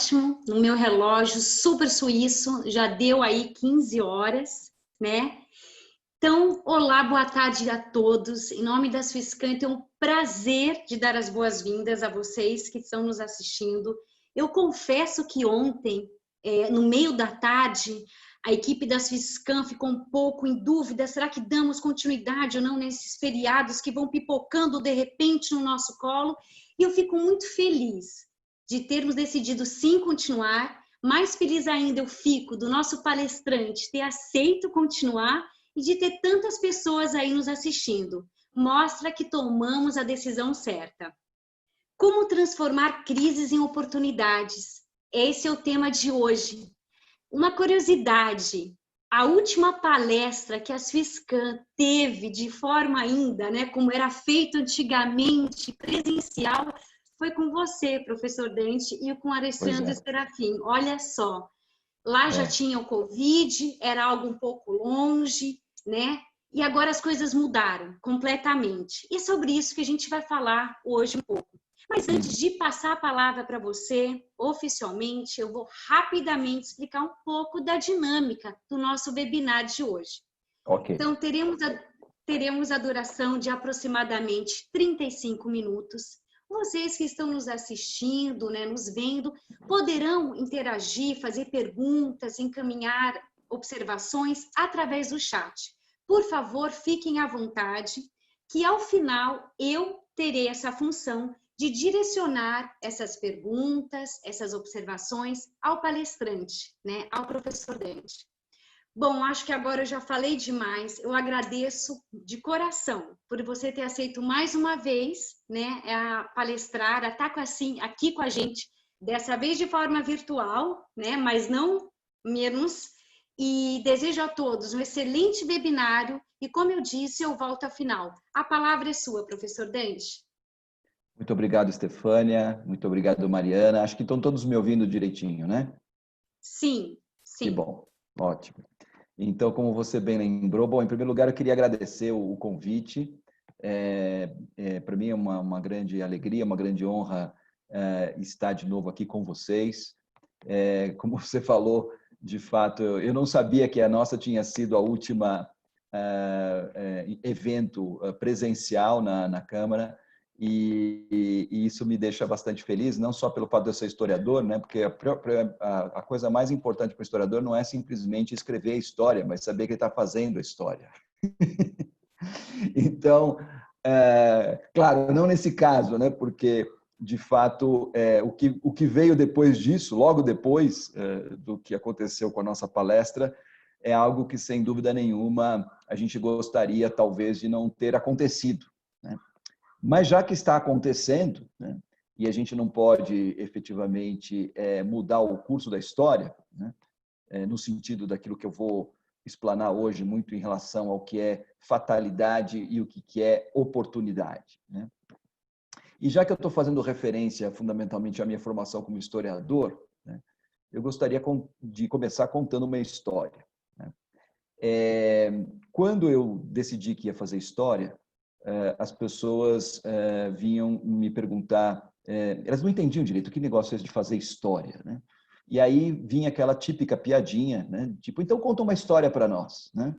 ótimo, no meu relógio super suíço, já deu aí 15 horas, né? Então, olá, boa tarde a todos. Em nome da Swisscam, tenho um prazer de dar as boas-vindas a vocês que estão nos assistindo. Eu confesso que ontem, no meio da tarde, a equipe da Swisscam ficou um pouco em dúvida, será que damos continuidade ou não nesses feriados que vão pipocando de repente no nosso colo? E eu fico muito feliz de termos decidido sim continuar. Mais feliz ainda eu fico do nosso palestrante ter aceito continuar e de ter tantas pessoas aí nos assistindo. Mostra que tomamos a decisão certa. Como transformar crises em oportunidades? Esse é o tema de hoje. Uma curiosidade, a última palestra que a Swisscam teve de forma ainda, né, como era feito antigamente, presencial, foi com você, professor Dante, e com Alessandro Serafim. Olha só, lá já tinha o Covid, era algo um pouco longe, né? E agora as coisas mudaram completamente. E é sobre isso que a gente vai falar hoje um pouco. Mas antes de passar a palavra para você, oficialmente, eu vou rapidamente explicar um pouco da dinâmica do nosso webinar de hoje. Ok. Então, teremos a duração de aproximadamente 35 minutos. Vocês que estão nos assistindo, né, nos vendo, poderão interagir, fazer perguntas, encaminhar observações através do chat. Por favor, fiquem à vontade, que ao final eu terei essa função de direcionar essas perguntas, essas observações ao palestrante, né, ao professor Dante. Bom, acho que agora eu já falei demais. Eu agradeço de coração por você ter aceito mais uma vez, né, a palestrar, a estar aqui com a gente, dessa vez de forma virtual, né, mas não menos. E desejo a todos um excelente webinário. E como eu disse, eu volto ao final. A palavra é sua, professor Dante. Muito obrigado, Estefânia. Muito obrigado, Mariana. Acho que estão todos me ouvindo direitinho, né? Sim, sim. Que bom. Ótimo. Então, como você bem lembrou, bom, em primeiro lugar, eu queria agradecer o convite. Para mim é uma grande alegria, uma grande honra estar de novo aqui com vocês. Como você falou, de fato, eu não sabia que a nossa tinha sido a última evento presencial na Câmara, e isso me deixa bastante feliz, não só pelo fato de eu ser historiador, né? Porque a coisa mais importante para o historiador não é simplesmente escrever a história, mas saber que ele está fazendo a história. Então, claro, não nesse caso, né? Porque, de fato, o que veio depois disso, logo depois do que aconteceu com a nossa palestra, é algo que, sem dúvida nenhuma, a gente gostaria, talvez, de não ter acontecido, né? Mas já que está acontecendo, né, e a gente não pode efetivamente mudar o curso da história, né, no sentido daquilo que eu vou explanar hoje muito em relação ao que é fatalidade e o que é oportunidade, né? E já que eu estou fazendo referência fundamentalmente à minha formação como historiador, né, eu gostaria de começar contando uma história, né? Quando eu decidi que ia fazer história, as pessoas vinham me perguntar, elas não entendiam direito que negócio é esse de fazer história, né? E aí vinha aquela típica piadinha, né? Tipo, então conta uma história para nós, né?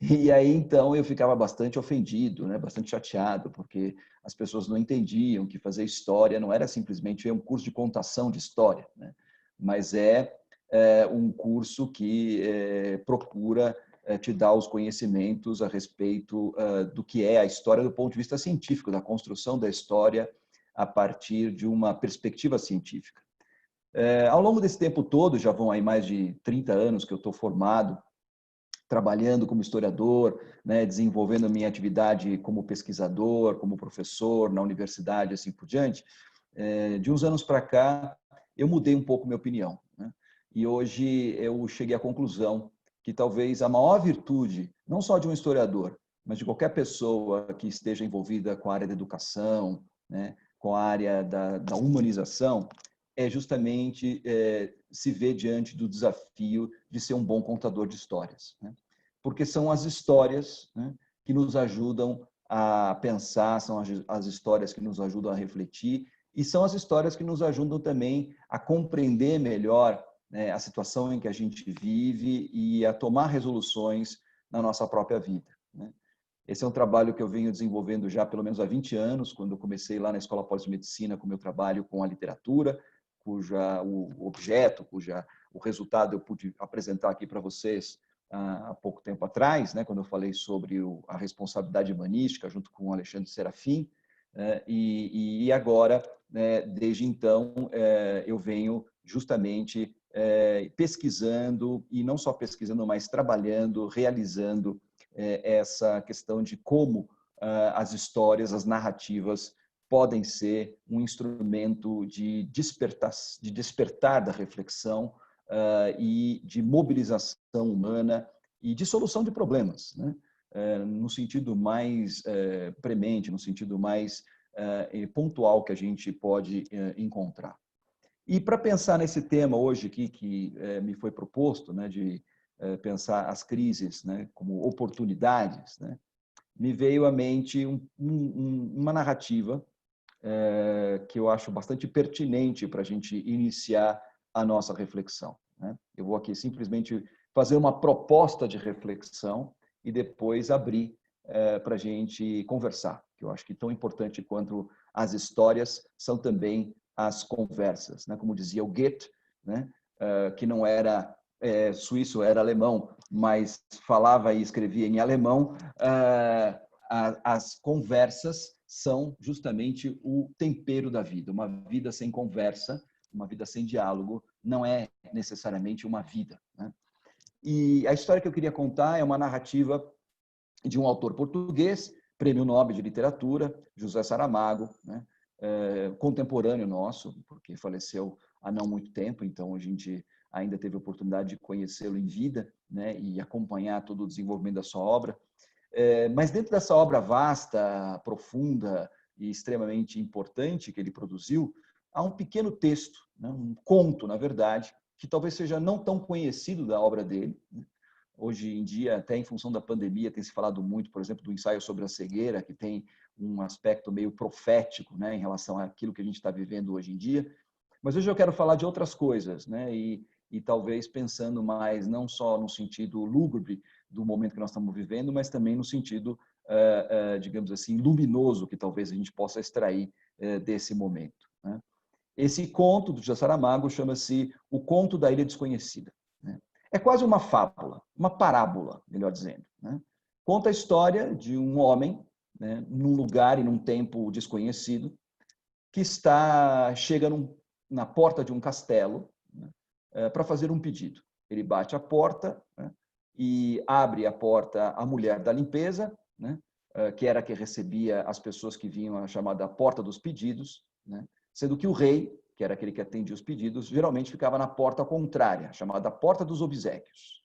E aí então eu ficava bastante ofendido, né? Bastante chateado, porque as pessoas não entendiam que fazer história não era simplesmente um curso de contação de história, né? Mas um curso que procura te dar os conhecimentos a respeito do que é a história do ponto de vista científico, da construção da história a partir de uma perspectiva científica. Ao longo desse tempo todo, já vão aí mais de 30 anos que eu estou formado, trabalhando como historiador, né, desenvolvendo a minha atividade como pesquisador, como professor na universidade, assim por diante. De uns anos para cá, eu mudei um pouco minha opinião, né? E hoje eu cheguei à conclusão que talvez a maior virtude, não só de um historiador, mas de qualquer pessoa que esteja envolvida com a área da educação, né, com a área da humanização, é justamente se ver diante do desafio de ser um bom contador de histórias, né? Porque são as histórias, né, que nos ajudam a pensar, são as histórias que nos ajudam a refletir E são as histórias que nos ajudam também a compreender melhor, né, a situação em que a gente vive e a tomar resoluções na nossa própria vida, né? Esse é um trabalho que eu venho desenvolvendo já pelo menos há 20 anos, quando eu comecei lá na Escola Pós de Medicina com o meu trabalho com a literatura, cuja o objeto, o resultado eu pude apresentar aqui para vocês há pouco tempo atrás, né, quando eu falei sobre a responsabilidade humanística junto com o Alexandre Serafim, e agora, né, desde então, eu venho justamente pesquisando, e não só pesquisando, mas trabalhando, realizando essa questão de como as histórias, as narrativas podem ser um instrumento de despertar da reflexão e de mobilização humana e de solução de problemas, né? No sentido mais premente, no sentido mais pontual que a gente pode encontrar. E para pensar nesse tema hoje aqui que me foi proposto, né, de pensar as crises, né, como oportunidades, né, me veio à mente uma narrativa que eu acho bastante pertinente para a gente iniciar a nossa reflexão, né? Eu vou aqui simplesmente fazer uma proposta de reflexão e depois abrir para a gente conversar, que eu acho que tão importante quanto as histórias são também as conversas, né? Como dizia o Goethe, né? Que não era suíço, era alemão, mas falava e escrevia em alemão. As conversas são justamente o tempero da vida. Uma vida sem conversa, uma vida sem diálogo, não é necessariamente uma vida, né? E a história que eu queria contar é uma narrativa de um autor português, Prêmio Nobel de Literatura, José Saramago, né? Contemporâneo nosso, porque faleceu há não muito tempo, então a gente ainda teve a oportunidade de conhecê-lo em vida, né? E acompanhar todo o desenvolvimento da sua obra. Mas dentro dessa obra vasta, profunda e extremamente importante que ele produziu, há um pequeno texto, né? Um conto, na verdade, que talvez seja não tão conhecido da obra dele, né? Hoje em dia, até em função da pandemia, tem se falado muito, por exemplo, do ensaio sobre a cegueira, que tem um aspecto meio profético, né, em relação àquilo que a gente está vivendo hoje em dia. Mas hoje eu quero falar de outras coisas, né, e talvez pensando mais não só no sentido lúgubre do momento que nós estamos vivendo, mas também no sentido, digamos assim, luminoso que talvez a gente possa extrair desse momento, né? Esse conto do José Saramago chama-se O Conto da Ilha Desconhecida, né? É quase uma fábula, uma parábola, melhor dizendo, né? Conta a história de um homem, né, num lugar e num tempo desconhecido, que chega na porta de um castelo, né, para fazer um pedido. Ele bate a porta, né, e abre a porta a mulher da limpeza, né, que era a que recebia as pessoas que vinham à chamada porta dos pedidos, né, sendo que o rei, que era aquele que atendia os pedidos, geralmente ficava na porta contrária, chamada porta dos obséquios.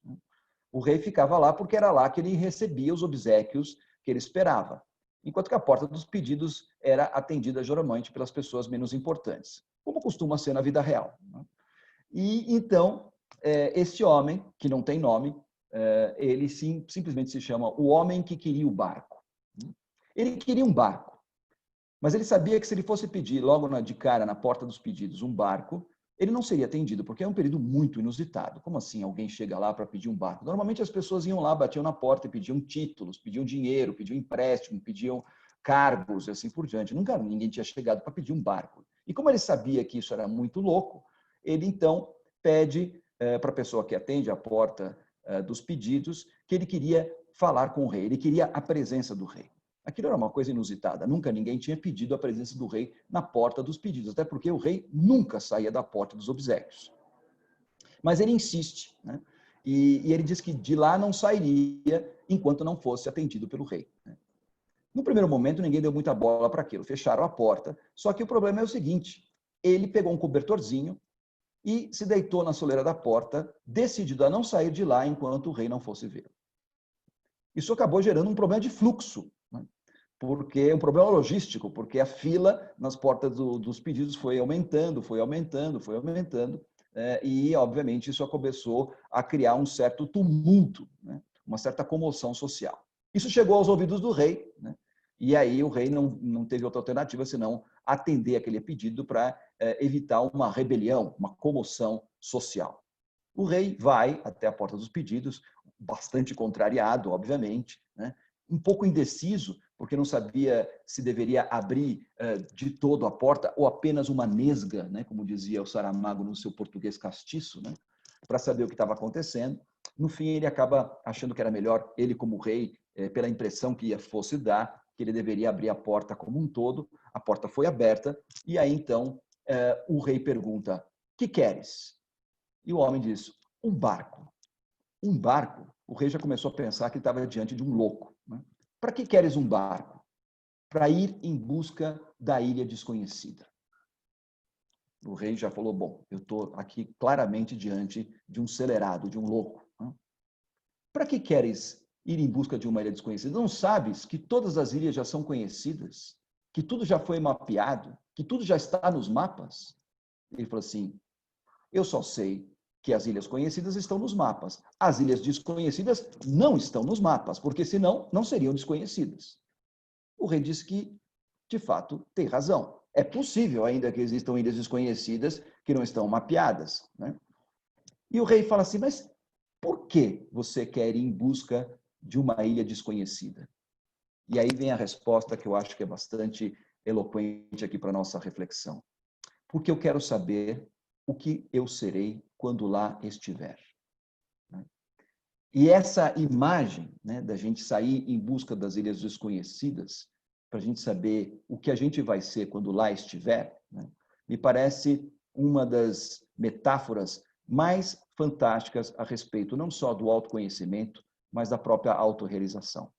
O rei ficava lá porque era lá que ele recebia os obséquios que ele esperava, enquanto que a porta dos pedidos era atendida geralmente pelas pessoas menos importantes, como costuma ser na vida real, né? E então, esse homem, que não tem nome, ele simplesmente se chama o homem que queria o barco. Ele queria um barco, mas ele sabia que se ele fosse pedir logo de cara na porta dos pedidos um barco, ele não seria atendido, porque é um período muito inusitado. Como assim alguém chega lá para pedir um barco? Normalmente as pessoas iam lá, batiam na porta e pediam títulos, pediam dinheiro, pediam empréstimo, pediam cargos e assim por diante. Nunca ninguém tinha chegado para pedir um barco. E como ele sabia que isso era muito louco, ele então pede para a pessoa que atende a porta dos pedidos que ele queria falar com o rei, ele queria a presença do rei. Aquilo era uma coisa inusitada. Nunca ninguém tinha pedido a presença do rei na porta dos pedidos, até porque o rei nunca saía da porta dos obséquios. Mas ele insiste, né? E ele diz que de lá não sairia enquanto não fosse atendido pelo rei, né? No primeiro momento, ninguém deu muita bola para aquilo. Fecharam a porta. Só que o problema é o seguinte: ele pegou um cobertorzinho e se deitou na soleira da porta, decidido a não sair de lá enquanto o rei não fosse vê-lo. Isso acabou gerando um problema de fluxo, né? Porque um problema logístico, porque a fila nas portas dos pedidos foi aumentando, e, obviamente, isso começou a criar um certo tumulto, né? Uma certa comoção social. Isso chegou aos ouvidos do rei, né? E aí o rei não teve outra alternativa senão atender aquele pedido para evitar uma rebelião, uma comoção social. O rei vai até a porta dos pedidos, bastante contrariado, obviamente, né? Um pouco indeciso, porque não sabia se deveria abrir de todo a porta ou apenas uma nesga, né? Como dizia o Saramago no seu português castiço, né? Para saber o que estava acontecendo. No fim, ele acaba achando que era melhor, ele como rei, pela impressão que fosse dar, que ele deveria abrir a porta como um todo. A porta foi aberta e aí, então, o rei pergunta, que queres? E o homem diz, um barco. Um barco? O rei já começou a pensar que estava diante de um louco. Né? Para que queres um barco? Para ir em busca da ilha desconhecida. O rei já falou, bom, eu estou aqui claramente diante de um celerado, de um louco. Né? Para que queres ir em busca de uma ilha desconhecida? Não sabes que todas as ilhas já são conhecidas? Que tudo já foi mapeado? Que tudo já está nos mapas? Ele falou assim, eu só sei que as ilhas conhecidas estão nos mapas. As ilhas desconhecidas não estão nos mapas, porque senão não seriam desconhecidas. O rei disse que, de fato, tem razão. É possível ainda que existam ilhas desconhecidas que não estão mapeadas. Né? E o rei fala assim, mas por que você quer ir em busca de uma ilha desconhecida? E aí vem a resposta que eu acho que é bastante eloquente aqui para a nossa reflexão. Porque eu quero saber o que eu serei quando lá estiver. E essa imagem, né, da gente sair em busca das ilhas desconhecidas, para a gente saber o que a gente vai ser quando lá estiver, né, me parece uma das metáforas mais fantásticas a respeito não só do autoconhecimento, mas da própria autorrealização.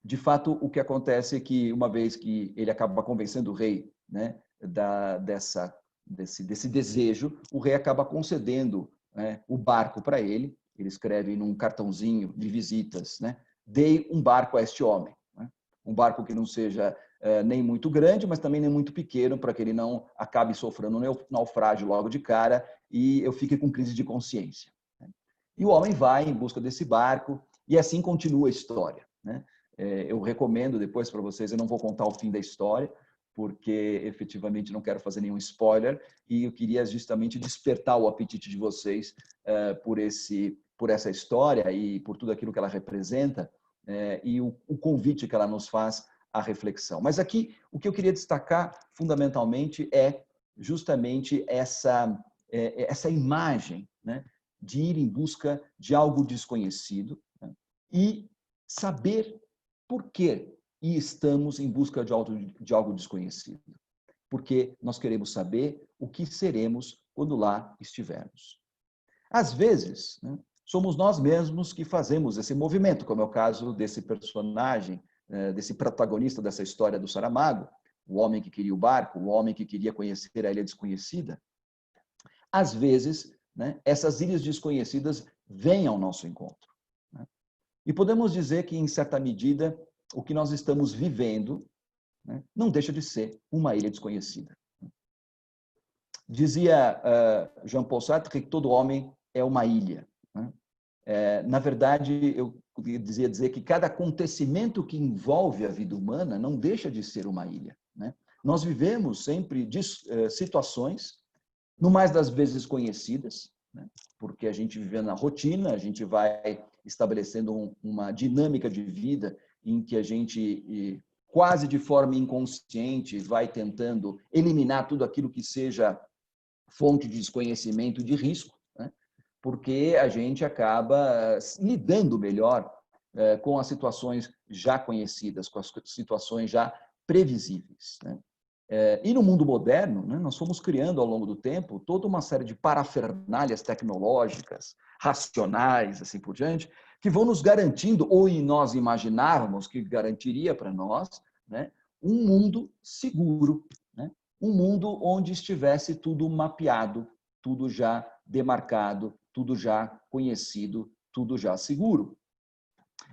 De fato, o que acontece é que, uma vez que ele acaba convencendo o rei, né, desse desejo, o rei acaba concedendo, né, o barco para ele. Ele escreve num cartãozinho de visitas, né, dei um barco a este homem. Né? Um barco que não seja nem muito grande, mas também nem muito pequeno, para que ele não acabe sofrendo um naufrágio logo de cara e eu fique com crise de consciência. Né? E o homem vai em busca desse barco e assim continua a história. Né? Eu recomendo depois para vocês, eu não vou contar o fim da história, porque efetivamente não quero fazer nenhum spoiler, e eu queria justamente despertar o apetite de vocês por essa história e por tudo aquilo que ela representa, e o convite que ela nos faz à reflexão. Mas aqui, o que eu queria destacar fundamentalmente é justamente essa imagem, né, de ir em busca de algo desconhecido, né, e saber por quê estamos em busca de algo desconhecido. Porque nós queremos saber o que seremos quando lá estivermos. Às vezes, né, somos nós mesmos que fazemos esse movimento, como é o caso desse personagem, desse protagonista dessa história do Saramago, o homem que queria o barco, o homem que queria conhecer a ilha desconhecida. Às vezes, né, essas ilhas desconhecidas vêm ao nosso encontro. Né? E podemos dizer que, em certa medida, o que nós estamos vivendo, né, não deixa de ser uma ilha desconhecida. Dizia Jean-Paul Sartre que todo homem é uma ilha. Né? Na verdade, eu poderia dizer que cada acontecimento que envolve a vida humana não deixa de ser uma ilha. Né? Nós vivemos sempre situações, no mais das vezes conhecidas, né? Porque a gente vive na rotina, a gente vai estabelecendo uma dinâmica de vida em que a gente, quase de forma inconsciente, vai tentando eliminar tudo aquilo que seja fonte de desconhecimento e de risco, né? Porque a gente acaba lidando melhor com as situações já conhecidas, com as situações já previsíveis. Né? E no mundo moderno, né, nós fomos criando ao longo do tempo toda uma série de parafernálias tecnológicas, racionais, assim por diante, que vão nos garantindo, ou nós imaginávamos que garantiria para nós, né, um mundo seguro, né, um mundo onde estivesse tudo mapeado, tudo já demarcado, tudo já conhecido, tudo já seguro.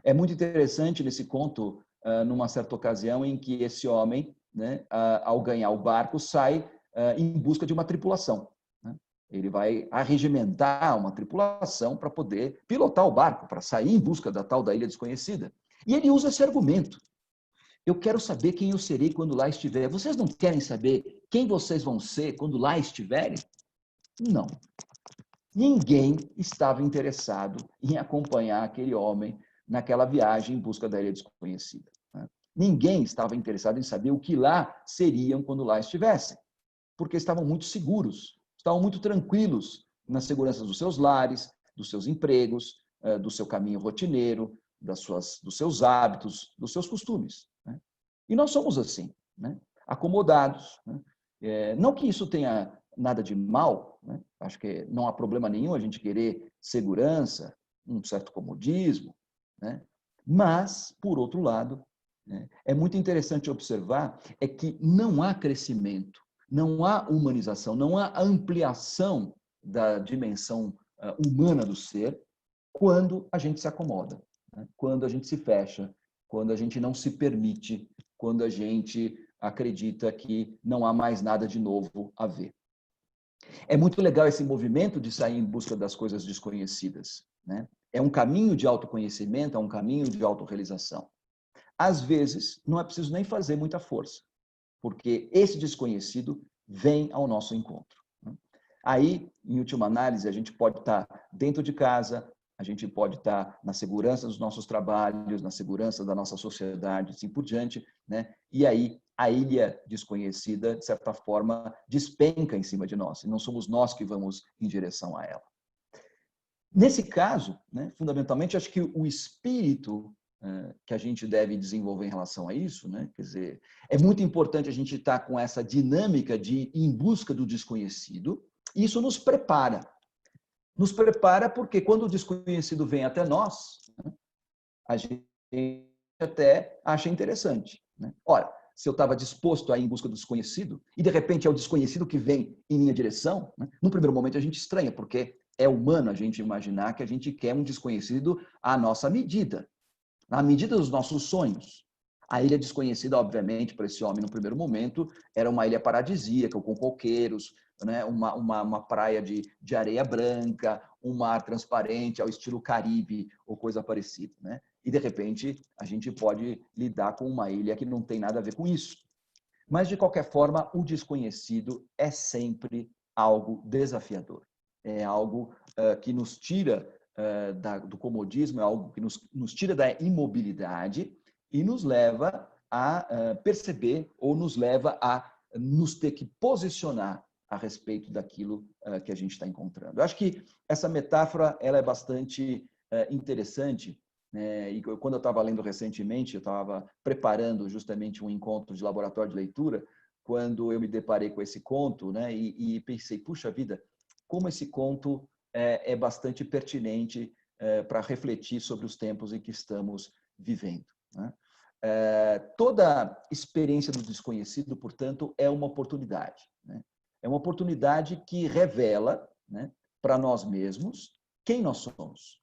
É muito interessante nesse conto, numa certa ocasião, em que esse homem, né, ao ganhar o barco, sai em busca de uma tripulação. Né? Ele vai arregimentar uma tripulação para poder pilotar o barco, para sair em busca da tal da ilha desconhecida. E ele usa esse argumento. Eu quero saber quem eu serei quando lá estiver. Vocês não querem saber quem vocês vão ser quando lá estiverem? Não. Ninguém estava interessado em acompanhar aquele homem naquela viagem em busca da ilha desconhecida. Ninguém estava interessado em saber o que lá seriam quando lá estivessem, porque estavam muito seguros, estavam muito tranquilos na segurança dos seus lares, dos seus empregos, do seu caminho rotineiro, dos seus hábitos, dos seus costumes. E nós somos assim, acomodados. Não que isso tenha nada de mal, acho que não há problema nenhum a gente querer segurança, um certo comodismo, mas, por outro lado, é muito interessante observar é que não há crescimento, não há humanização, não há ampliação da dimensão humana do ser quando a gente se acomoda, quando a gente se fecha, quando a gente não se permite, quando a gente acredita que não há mais nada de novo a ver. É muito legal esse movimento de sair em busca das coisas desconhecidas. É um caminho de autoconhecimento, é um caminho de autorrealização. Às vezes, não é preciso nem fazer muita força, porque esse desconhecido vem ao nosso encontro. Aí, em última análise, a gente pode estar dentro de casa, a gente pode estar na segurança dos nossos trabalhos, na segurança da nossa sociedade, assim por diante, E aí, a ilha desconhecida, de certa forma, despenca em cima de nós, e não somos nós que vamos em direção a ela. Nesse caso, fundamentalmente, acho que o espírito que a gente deve desenvolver em relação a isso, quer dizer, é muito importante a gente estar com essa dinâmica de ir em busca do desconhecido. Isso nos prepara. Nos prepara porque quando o desconhecido vem até nós, a gente até acha interessante. Ora, se eu estava disposto a ir em busca do desconhecido e de repente é o desconhecido que vem em minha direção, no primeiro momento a gente estranha, porque é humano a gente imaginar que a gente quer um desconhecido à nossa medida, na medida dos nossos sonhos. A ilha desconhecida, obviamente, para esse homem no primeiro momento, era uma ilha paradisíaca, com coqueiros, uma praia de areia branca, um mar transparente ao estilo Caribe ou coisa parecida. E, de repente, a gente pode lidar com uma ilha que não tem nada a ver com isso. Mas, de qualquer forma, o desconhecido é sempre algo desafiador. É algo que nos tira do comodismo, é algo que nos tira da imobilidade e nos leva a perceber ou nos leva a nos ter que posicionar a respeito daquilo que a gente está encontrando. Eu acho que essa metáfora ela é bastante interessante. E quando eu estava lendo recentemente, eu estava preparando justamente um encontro de laboratório de leitura, quando eu me deparei com esse conto, e pensei, puxa vida, como esse conto é bastante pertinente para refletir sobre os tempos em que estamos vivendo. Toda experiência do desconhecido, portanto, é uma oportunidade. É uma oportunidade que revela para nós mesmos quem nós somos.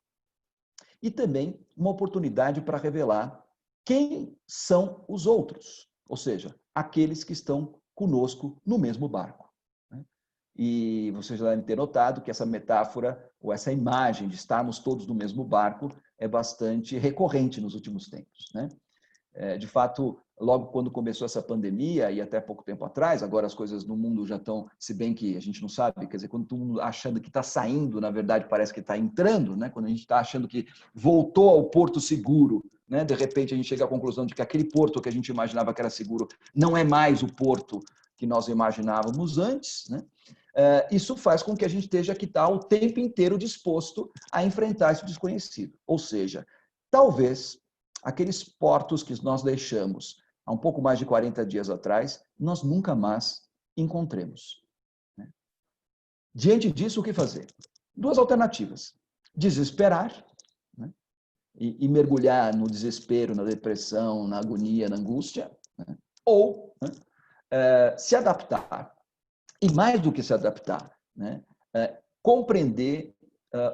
E também uma oportunidade para revelar quem são os outros, ou seja, aqueles que estão conosco no mesmo barco. E vocês já devem ter notado que essa metáfora, ou essa imagem de estarmos todos no mesmo barco, é bastante recorrente nos últimos tempos. De fato, logo quando começou essa pandemia, e até pouco tempo atrás, agora as coisas no mundo já estão, se bem que a gente não sabe, quer dizer, quando todo mundo achando que está saindo, na verdade parece que está entrando, quando a gente está achando que voltou ao porto seguro, de repente a gente chega à conclusão de que aquele porto que a gente imaginava que era seguro não é mais o porto que nós imaginávamos antes, isso faz com que a gente esteja que estar o tempo inteiro disposto a enfrentar esse desconhecido. Ou seja, talvez aqueles portos que nós deixamos há um pouco mais de 40 dias atrás, nós nunca mais encontremos. Diante disso, o que fazer? Duas alternativas. Desesperar e mergulhar no desespero, na depressão, na agonia, na angústia, ou se adaptar. E mais do que se adaptar, compreender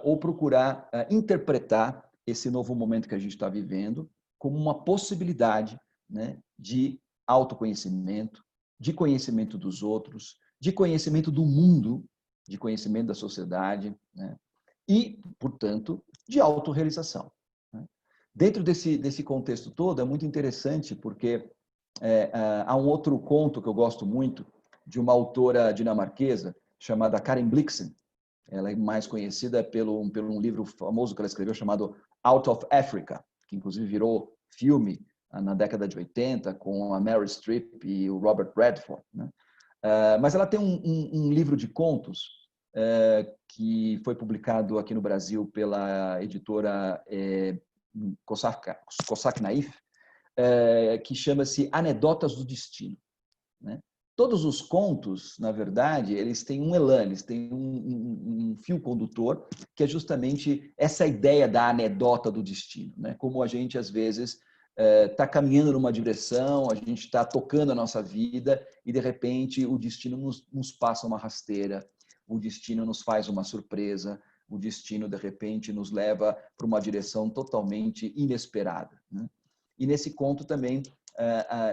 ou procurar interpretar esse novo momento que a gente está vivendo como uma possibilidade de autoconhecimento, de conhecimento dos outros, de conhecimento do mundo, de conhecimento da sociedade, e, portanto, de autorrealização. Dentro desse contexto todo, é muito interessante, porque há um outro conto que eu gosto muito, de uma autora dinamarquesa, chamada Karen Blixen. Ela é mais conhecida pelo um livro famoso que ela escreveu, chamado Out of Africa, que inclusive virou filme na década de 80, com a Meryl Streep e o Robert Redford, né? Mas ela tem um livro de contos que foi publicado aqui no Brasil pela editora Cossack Naif, que chama-se Anedotas do Destino, né? Todos os contos, na verdade, eles têm um elan, eles têm um fio condutor, que é justamente essa ideia da anedota do destino, né? Como a gente, às vezes, está caminhando numa direção, a gente está tocando a nossa vida e, de repente, o destino nos passa uma rasteira, o destino nos faz uma surpresa, o destino, de repente, nos leva para uma direção totalmente inesperada, né? E nesse conto também,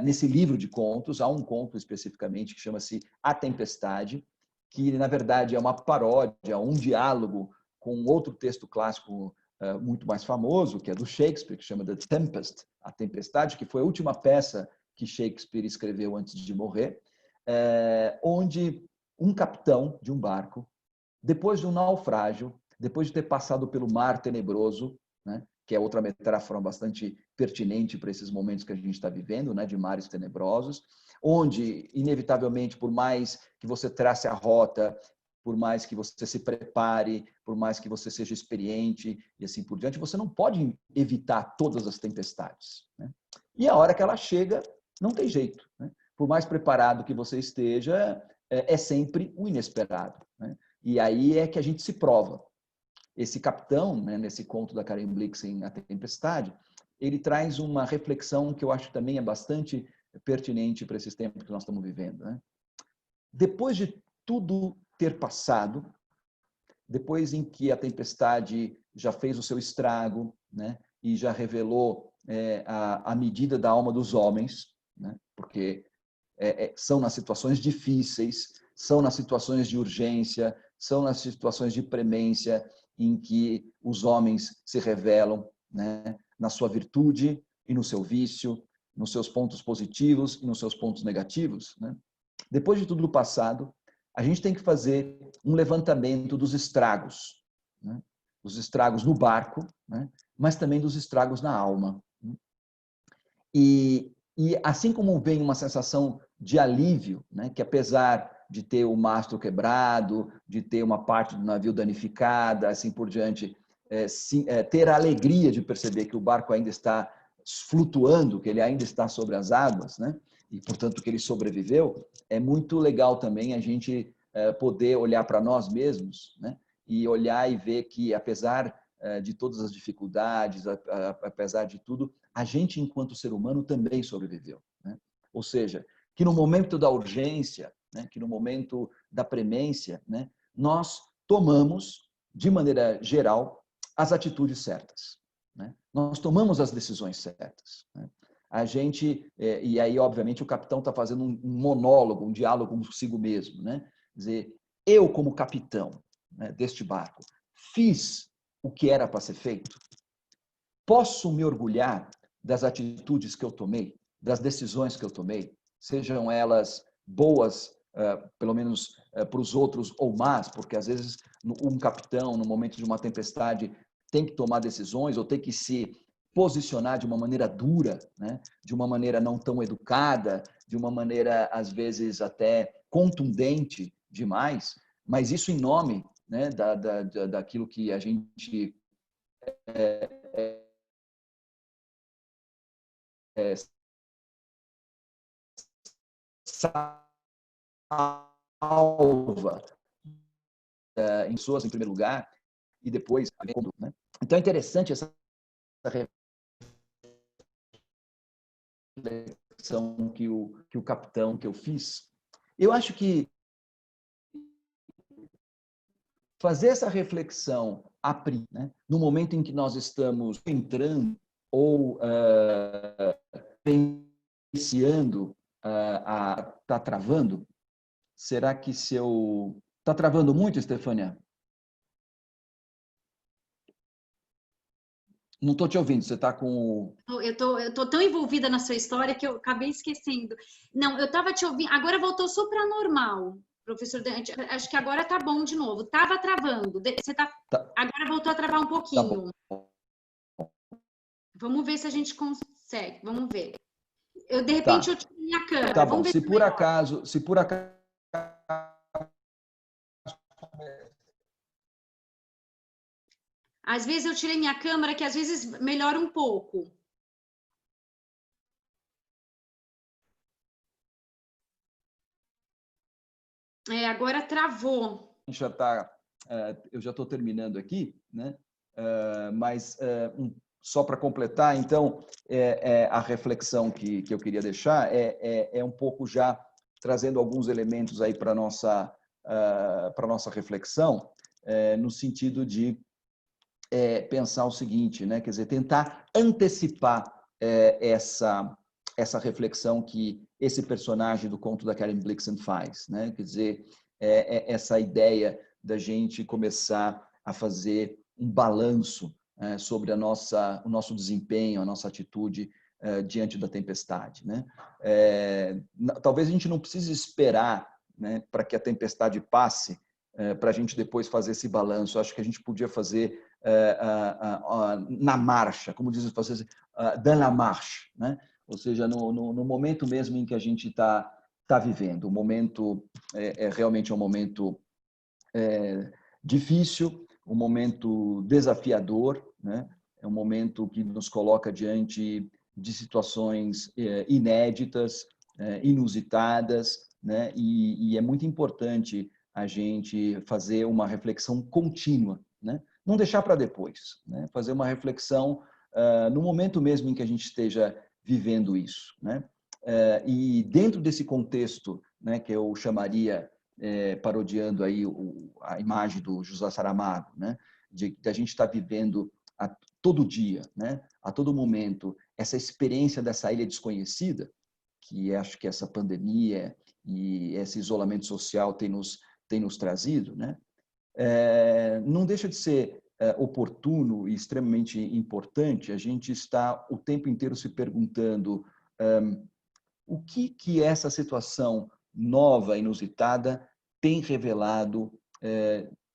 nesse livro de contos, há um conto especificamente que chama-se A Tempestade, que, na verdade, é uma paródia, um diálogo com outro texto clássico muito mais famoso, que é do Shakespeare, que chama The Tempest, A Tempestade, que foi a última peça que Shakespeare escreveu antes de morrer, onde um capitão de um barco, depois de um naufrágio, depois de ter passado pelo mar tenebroso, né, que é outra metáfora bastante pertinente para esses momentos que a gente está vivendo, né, de mares tenebrosos, onde, inevitavelmente, por mais que você trace a rota, por mais que você se prepare, por mais que você seja experiente e assim por diante, você não pode evitar todas as tempestades, né? E a hora que ela chega, não tem jeito, né? Por mais preparado que você esteja, é sempre o inesperado, né? E aí é que a gente se prova. Esse capitão, né, nesse conto da Karen Blixen, A Tempestade, ele traz uma reflexão que eu acho também é bastante pertinente para esses tempos que nós estamos vivendo, né? Depois de tudo ter passado, depois em que a tempestade já fez o seu estrago, né, e já revelou a medida da alma dos homens, né, porque são nas situações difíceis, são nas situações de urgência, são nas situações de premência em que os homens se revelam, né, na sua virtude e no seu vício, nos seus pontos positivos e nos seus pontos negativos, né? Depois de tudo passado, a gente tem que fazer um levantamento dos estragos, né? Dos estragos no barco, né? Mas também dos estragos na alma. E assim como vem uma sensação de alívio, né? Que apesar de ter o mastro quebrado, de ter uma parte do navio danificada, assim por diante, ter a alegria de perceber que o barco ainda está flutuando, que ele ainda está sobre as águas, né? E, portanto, que ele sobreviveu, é muito legal também a gente poder olhar para nós mesmos, né? E olhar e ver que, apesar de todas as dificuldades, apesar de tudo, a gente, enquanto ser humano, também sobreviveu, né? Ou seja, que no momento da urgência, né, que no momento da premência, né, nós tomamos, de maneira geral, as atitudes certas, né? Nós tomamos as decisões certas, né? A gente, e aí, obviamente, o capitão está fazendo um monólogo, um diálogo consigo mesmo, né? Quer dizer, eu, como capitão, né, deste barco, fiz o que era para ser feito? Posso me orgulhar das atitudes que eu tomei, das decisões que eu tomei, sejam elas boas, pelo menos para os outros, ou más, porque às vezes um capitão, no momento de uma tempestade, tem que tomar decisões ou tem que se posicionar de uma maneira dura, né? De uma maneira não tão educada, de uma maneira, às vezes, até contundente demais, mas isso em nome, né, daquilo que a gente salva em pessoas, em primeiro lugar, e depois, né? Então é interessante essa reflexão que o capitão que eu fiz. Eu acho que fazer essa reflexão né, no momento em que nós estamos entrando ou iniciando tá travando. Será que se eu... Tá travando muito, Estefânia? Não estou te ouvindo, você está com... Eu tô tão envolvida na sua história que eu acabei esquecendo. Não, eu estava te ouvindo. Agora voltou super normal, professor Dante. Acho que agora tá bom de novo. Tava travando. Você tá... Tá, Agora voltou a travar um tá bom. pouquinho. Vamos ver se a gente consegue. Vamos ver. De repente Tá, eu tiro minha câmera. tá bom. Vamos ver Se se é por melhor. acaso, se por acaso... Às vezes eu tirei minha câmera, que às vezes melhora um pouco. É, agora travou. Já tá, eu já estou terminando aqui, né? Mas só para completar, então, a reflexão que eu queria deixar é um pouco já trazendo alguns elementos aí para nossa reflexão, no sentido de pensar o seguinte, né? Quer dizer, tentar antecipar essa reflexão que esse personagem do conto da Karen Blixen faz, né? Quer dizer, essa ideia da gente começar a fazer um balanço sobre o nosso desempenho, a nossa atitude diante da tempestade, né? Talvez a gente não precise esperar, né, para que a tempestade passe para a gente depois fazer esse balanço. Acho que a gente podia fazer na marcha, como dizem os franceses, dans la marche, né? Ou seja, no momento mesmo em que a gente está vivendo. O momento realmente um momento difícil, um momento desafiador, né? É um momento que nos coloca diante de situações inéditas, inusitadas, né? E é muito importante a gente fazer uma reflexão contínua, né? Não deixar para depois, né? Fazer uma reflexão no momento mesmo em que a gente esteja vivendo isso, né? E dentro desse contexto, né, que eu chamaria, parodiando aí a imagem do José Saramago, né, de a gente estar vivendo todo dia, né, a todo momento, essa experiência dessa ilha desconhecida, que acho que essa pandemia e esse isolamento social tem nos trazido, né, não deixa de ser oportuno e extremamente importante a gente estar o tempo inteiro se perguntando o que essa situação nova, inusitada, tem revelado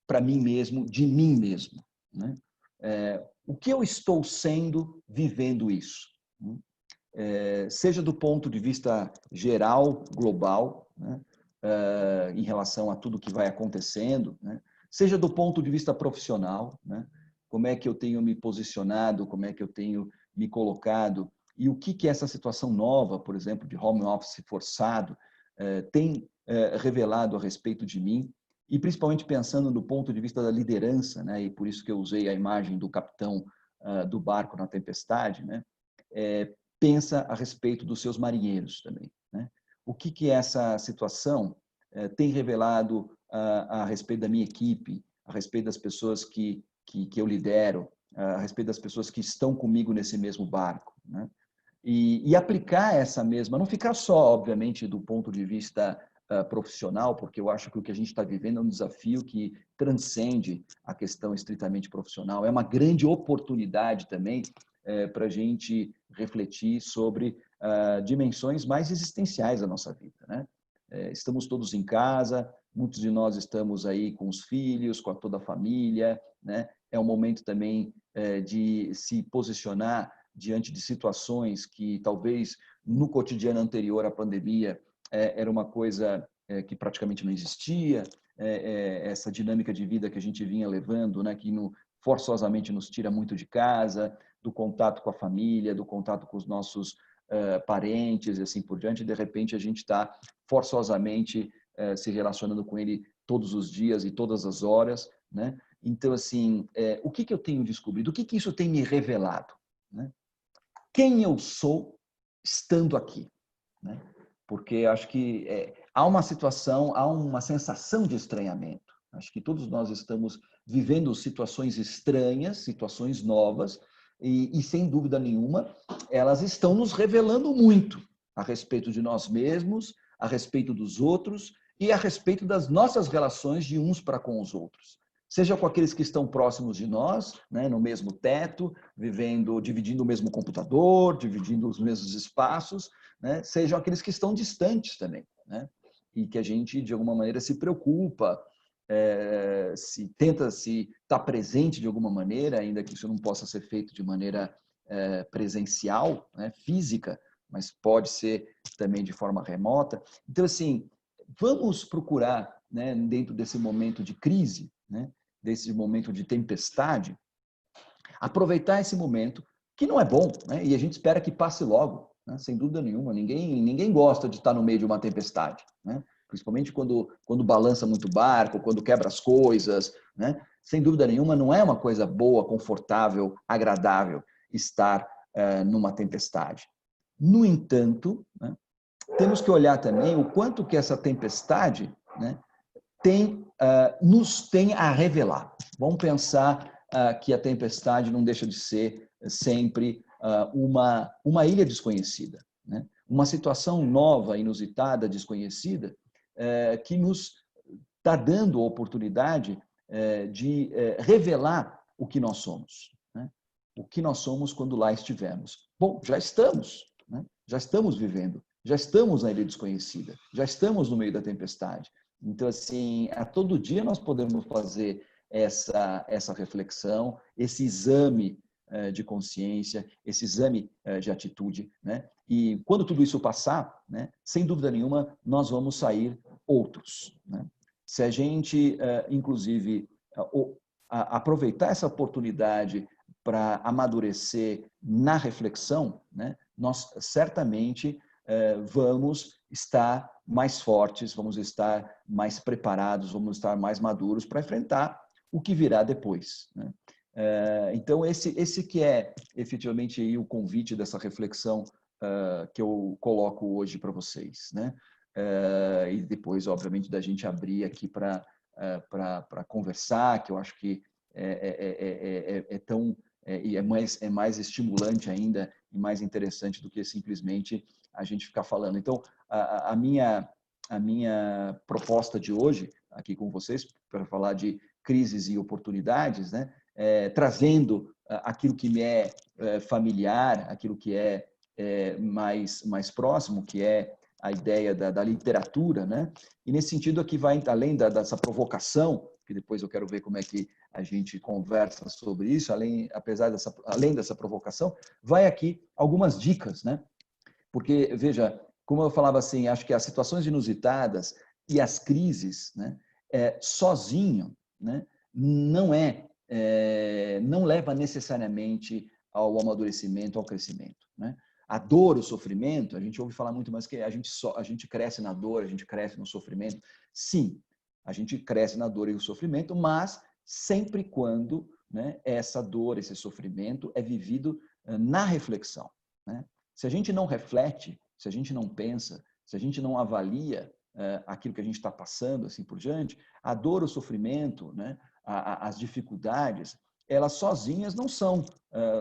para mim mesmo, de mim mesmo, né? O que eu estou sendo vivendo isso, né? Seja do ponto de vista geral, global, né? Em relação a tudo que vai acontecendo, né? Seja do ponto de vista profissional, né? Como é que eu tenho me posicionado, como é que eu tenho me colocado e o que essa situação nova, por exemplo, de home office forçado, tem revelado a respeito de mim, e principalmente pensando no ponto de vista da liderança, né? E por isso que eu usei a imagem do capitão do barco na tempestade, né? Pensa a respeito dos seus marinheiros também, né? O que essa situação tem revelado a respeito da minha equipe, a respeito das pessoas que eu lidero, a respeito das pessoas que estão comigo nesse mesmo barco, né? E aplicar essa mesma, não ficar só, obviamente, do ponto de vista profissional, porque eu acho que o que a gente está vivendo é um desafio que transcende a questão estritamente profissional. É uma grande oportunidade também para a gente refletir sobre dimensões mais existenciais da nossa vida, né? Estamos todos em casa, muitos de nós estamos aí com os filhos, com toda a família, né? É um momento também de se posicionar diante de situações que talvez no cotidiano anterior à pandemia era uma coisa que praticamente não existia, essa dinâmica de vida que a gente vinha levando, né, que forçosamente nos tira muito de casa, do contato com a família, do contato com os nossos parentes e assim por diante, e de repente a gente está forçosamente se relacionando com ele todos os dias e todas as horas, né? Então, assim, o que eu tenho descobrido? O que isso tem me revelado, né? Quem eu sou estando aqui, né? Porque acho que há uma situação, há uma sensação de estranhamento. Acho que todos nós estamos vivendo situações estranhas, situações novas, e sem dúvida nenhuma, elas estão nos revelando muito a respeito de nós mesmos, a respeito dos outros e a respeito das nossas relações de uns para com os outros. seja com aqueles que estão próximos de nós, né, no mesmo teto, vivendo, dividindo o mesmo computador, dividindo os mesmos espaços, né, sejam aqueles que estão distantes também, né, e que a gente, de alguma maneira, se preocupa, se tenta se estar presente de alguma maneira, ainda que isso não possa ser feito de maneira presencial, né, física, mas pode ser também de forma remota. Então, assim, vamos procurar, né, dentro desse momento de crise, né, desse momento de tempestade, aproveitar esse momento, que não é bom, né, e a gente espera que passe logo, né, sem dúvida nenhuma. Ninguém gosta de estar no meio de uma tempestade, né, principalmente quando balança muito o barco, quando quebra as coisas, né, sem dúvida nenhuma, não é uma coisa boa, confortável, agradável estar numa tempestade. No entanto, né, temos que olhar também o quanto que essa tempestade, né, nos tem a revelar. Vamos pensar que a tempestade não deixa de ser sempre uma ilha desconhecida, né? Uma situação nova, inusitada, desconhecida, que nos está dando a oportunidade de revelar o que nós somos, né? O que nós somos quando lá estivermos. Bom, já estamos, né? Já estamos vivendo, já estamos na ilha desconhecida, já estamos no meio da tempestade. Então, assim, a todo dia nós podemos fazer essa reflexão, esse exame de consciência, esse exame de atitude, né? E quando tudo isso passar, né, sem dúvida nenhuma, nós vamos sair outros, né? Se a gente, inclusive, aproveitar essa oportunidade para amadurecer na reflexão, né, nós certamente vamos estar mais fortes, vamos estar mais preparados, vamos estar mais maduros para enfrentar o que virá depois, né? Então, esse que é efetivamente aí o convite dessa reflexão que eu coloco hoje para vocês, né? E depois, obviamente, da gente abrir aqui para conversar, que eu acho que é mais estimulante ainda e mais interessante do que simplesmente a gente ficar falando. Então, a minha proposta de hoje aqui com vocês para falar de crises e oportunidades, né, trazendo aquilo que me é familiar, aquilo que é mais próximo, que é a ideia da literatura, né? E nesse sentido aqui vai além dessa provocação, que depois eu quero ver como é que a gente conversa sobre isso, além dessa provocação, vai aqui algumas dicas, né? Porque, veja, como eu falava assim, acho que as situações inusitadas e as crises, né, sozinho, né, não leva necessariamente ao amadurecimento, ao crescimento, né? A dor, o sofrimento, a gente ouve falar muito, mas que a gente cresce na dor, a gente cresce no sofrimento. Sim, a gente cresce na dor e no sofrimento, mas sempre quando, né, essa dor, esse sofrimento é vivido na reflexão, né? Se a gente não reflete, se a gente não pensa, se a gente não avalia aquilo que a gente está passando, assim por diante, a dor, o sofrimento, né, as dificuldades, elas sozinhas não são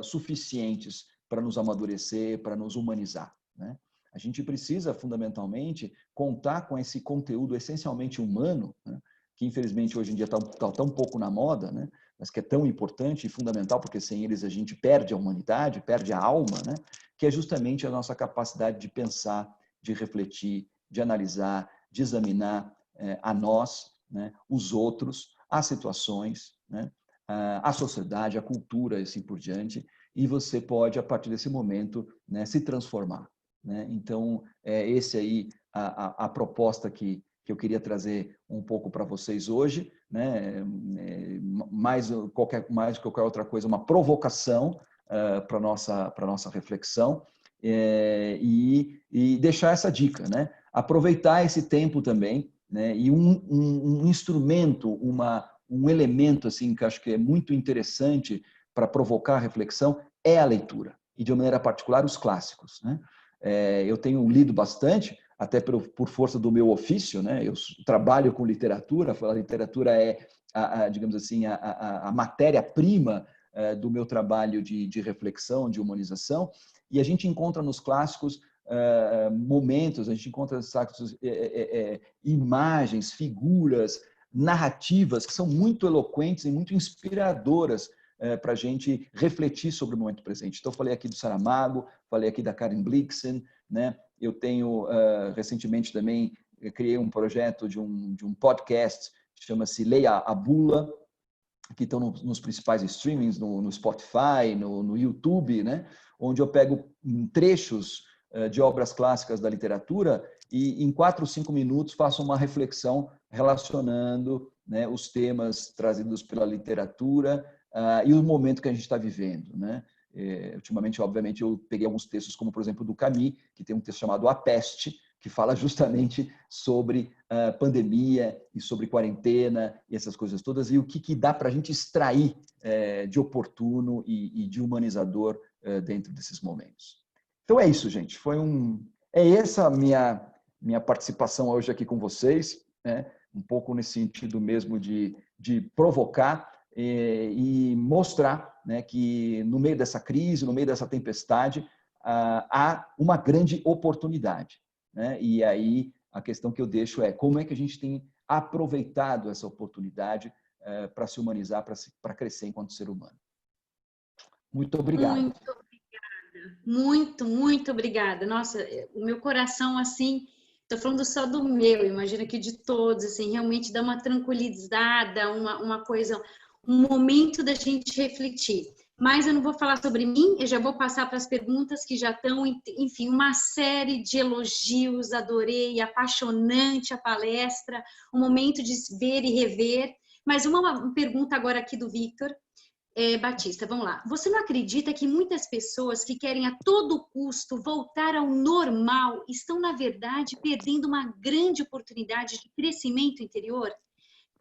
suficientes para nos amadurecer, para nos humanizar, né? A gente precisa, fundamentalmente, contar com esse conteúdo essencialmente humano, né, que infelizmente hoje em dia está tão pouco na moda, né, mas que é tão importante e fundamental, porque sem eles a gente perde a humanidade, perde a alma, né, que é justamente a nossa capacidade de pensar, de refletir, de analisar, de examinar a nós, né, os outros, as situações, né, a sociedade, a cultura e assim por diante, e você pode, a partir desse momento, né, se transformar, né? Então, esse aí a proposta que eu queria trazer um pouco para vocês hoje, né? Mais do que qualquer outra coisa, uma provocação para nossa reflexão, e deixar essa dica, né? Aproveitar esse tempo também, né? E um instrumento, um elemento assim que acho que é muito interessante para provocar a reflexão é a leitura, e de uma maneira particular os clássicos, né? Eu tenho lido bastante, até por força do meu ofício, né? Eu trabalho com literatura, a literatura é, digamos assim, a matéria-prima do meu trabalho de reflexão, de humanização, e a gente encontra nos clássicos momentos, a gente encontra nos clássicos imagens, figuras, narrativas que são muito eloquentes e muito inspiradoras para a gente refletir sobre o momento presente. Então, eu falei aqui do Saramago, falei aqui da Karen Blixen, né? Eu tenho, recentemente também, criei um projeto de um podcast, chama-se Leia a Bula, que estão nos principais streamings, no Spotify, no YouTube, né? Onde eu pego trechos de obras clássicas da literatura e em 4 ou 5 minutos faço uma reflexão relacionando, né, os temas trazidos pela literatura e o momento que a gente está vivendo, né? Ultimamente, obviamente, eu peguei alguns textos, como, por exemplo, do Camus, que tem um texto chamado A Peste, que fala justamente sobre pandemia e sobre quarentena e essas coisas todas, e o que dá para a gente extrair de oportuno e de humanizador dentro desses momentos. Então é isso, gente. É essa a minha participação hoje aqui com vocês, né? Um pouco nesse sentido mesmo de provocar e mostrar, né, que no meio dessa crise, no meio dessa tempestade, há uma grande oportunidade, né? E aí a questão que eu deixo é como é que a gente tem aproveitado essa oportunidade para se humanizar, para crescer enquanto ser humano. Muito obrigado. Muito obrigada. Muito, muito obrigada. Nossa, o meu coração, assim, estou falando só do meu, imagino que de todos, assim, realmente dá uma tranquilizada, uma coisa, um momento da gente refletir. Mas eu não vou falar sobre mim, eu já vou passar para as perguntas que já estão, enfim, uma série de elogios, adorei, apaixonante a palestra, um momento de ver e rever. Mas uma pergunta agora aqui do Victor Batista, vamos lá. Você não acredita que muitas pessoas que querem a todo custo voltar ao normal estão, na verdade, perdendo uma grande oportunidade de crescimento interior?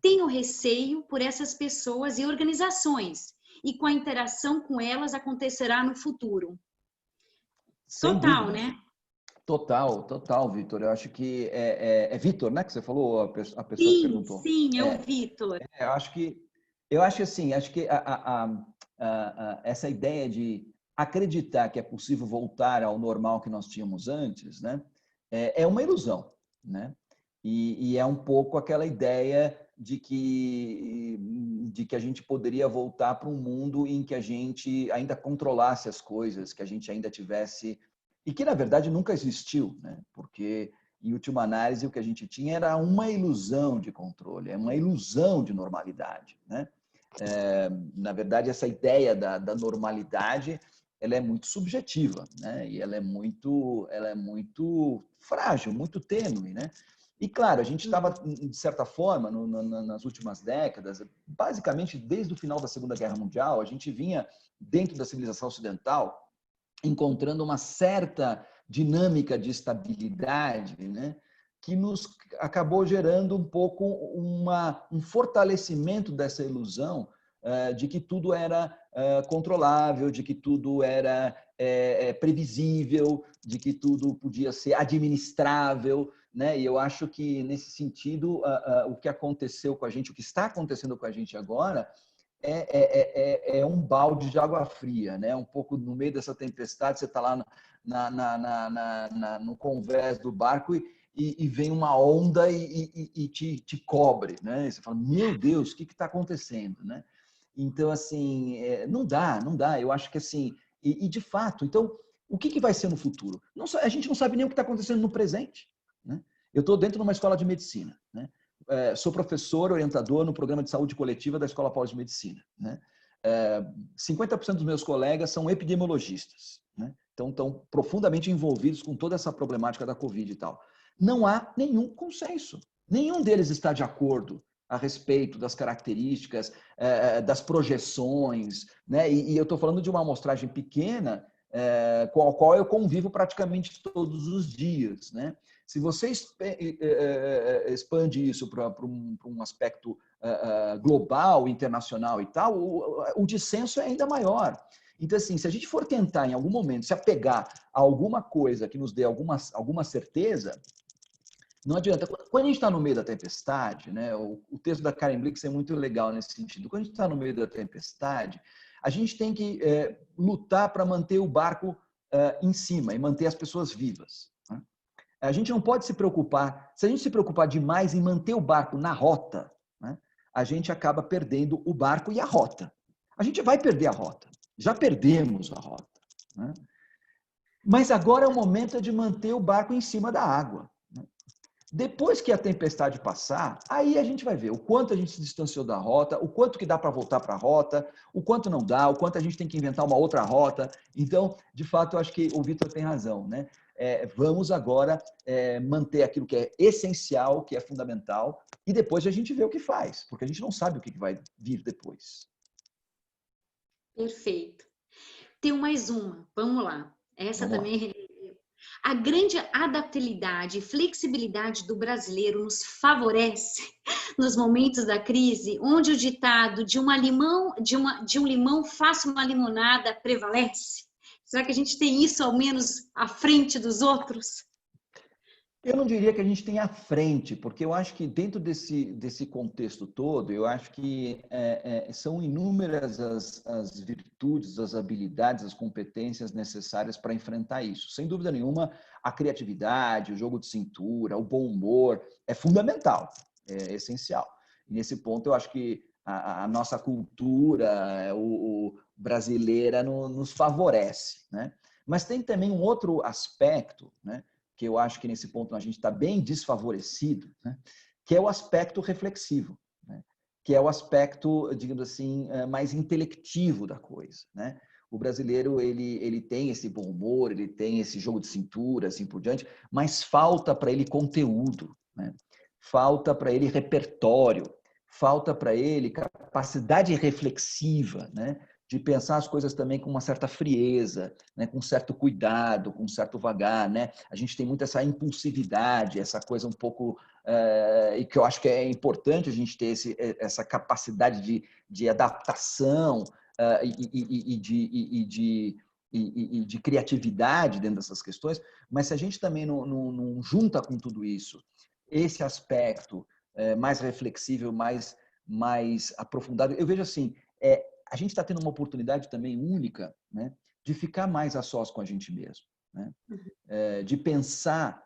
Tenho receio por essas pessoas e organizações, e com a interação com elas acontecerá no futuro. Total, né? Total, Vitor. Eu acho que é Vitor, né, que você falou, a pessoa que perguntou. Sim, é o Vitor. Eu acho assim, acho que essa ideia de acreditar que é possível voltar ao normal que nós tínhamos antes, né, é uma ilusão, né? E é um pouco aquela ideia de que a gente poderia voltar para um mundo em que a gente ainda controlasse as coisas, que a gente ainda tivesse... E que, na verdade, nunca existiu, né? Porque, em última análise, o que a gente tinha era uma ilusão de controle, é uma ilusão de normalidade, né? Na verdade, essa ideia da normalidade, ela é muito subjetiva, né? E ela é muito frágil, muito tênue, né? E, claro, a gente estava, de certa forma, nas últimas décadas, basicamente desde o final da Segunda Guerra Mundial, a gente vinha, dentro da civilização ocidental, encontrando uma certa dinâmica de estabilidade, né, que nos acabou gerando um pouco um fortalecimento dessa ilusão de que tudo era controlável, de que tudo era previsível, de que tudo podia ser administrável, né? E eu acho que, nesse sentido, o que aconteceu com a gente, o que está acontecendo com a gente agora, é um balde de água fria, né? Um pouco no meio dessa tempestade, você está lá no convés do barco e vem uma onda e te cobre, né? E você fala, meu Deus, o que está acontecendo, né? Então, assim, não dá. Eu acho que, assim, e de fato, então, o que vai ser no futuro? A gente não sabe nem o que está acontecendo no presente, né? Eu estou dentro de uma escola de medicina, né? Sou professor, orientador no programa de saúde coletiva da Escola Paulista de Medicina, né? 50% dos meus colegas são epidemiologistas, né? Então, estão profundamente envolvidos com toda essa problemática da Covid e tal. Não há nenhum consenso. Nenhum deles está de acordo a respeito das características, das projeções, né? E eu estou falando de uma amostragem pequena, com a qual eu convivo praticamente todos os dias, né? Se você expande isso para um aspecto global, internacional e tal, o dissenso é ainda maior. Então, assim, se a gente for tentar, em algum momento, se apegar a alguma coisa que nos dê alguma certeza, não adianta. Quando a gente está no meio da tempestade, né, o texto da Karen Blixen é muito legal nesse sentido. Quando a gente está no meio da tempestade, a gente tem que lutar para manter o barco em cima e manter as pessoas vivas. Né? A gente não pode se preocupar. Se a gente se preocupar demais em manter o barco na rota, né, a gente acaba perdendo o barco e a rota. A gente vai perder a rota. Já perdemos a rota, né? Mas agora é o momento de manter o barco em cima da água, né? Depois que a tempestade passar, aí a gente vai ver o quanto a gente se distanciou da rota, o quanto que dá para voltar para a rota, o quanto não dá, o quanto a gente tem que inventar uma outra rota. Então, de fato, eu acho que o Vitor tem razão, né? Vamos agora manter aquilo que é essencial, que é fundamental, e depois a gente vê o que faz, porque a gente não sabe o que vai vir depois. Perfeito. Tem mais uma, vamos lá. Essa Vamos lá. também. A grande adaptabilidade e flexibilidade do brasileiro nos favorece nos momentos da crise, onde o ditado de um limão faça uma limonada prevalece. Será que a gente tem isso ao menos à frente dos outros? Eu não diria que a gente tem à frente, porque eu acho que dentro desse contexto todo, eu acho que são inúmeras as virtudes, as habilidades, as competências necessárias para enfrentar isso. Sem dúvida nenhuma, a criatividade, o jogo de cintura, o bom humor é fundamental, é essencial. E nesse ponto, eu acho que a nossa cultura brasileira nos favorece, né? Mas tem também um outro aspecto, né, que eu acho que nesse ponto a gente está bem desfavorecido, né? Que é o aspecto reflexivo, né? Que é o aspecto, digamos assim, mais intelectivo da coisa, né? O brasileiro ele tem esse bom humor, ele tem esse jogo de cintura, assim por diante, mas falta para ele conteúdo, né? Falta para ele repertório, falta para ele capacidade reflexiva, né? De pensar as coisas também com uma certa frieza, né? Com certo cuidado, com certo vagar, né? A gente tem muito essa impulsividade, essa coisa um pouco e que eu acho que é importante a gente ter essa capacidade de adaptação e de criatividade dentro dessas questões, mas se a gente também não junta com tudo isso esse aspecto mais reflexível, mais aprofundado, eu vejo assim, a gente está tendo uma oportunidade também única, né, de ficar mais a sós com a gente mesmo, né? De pensar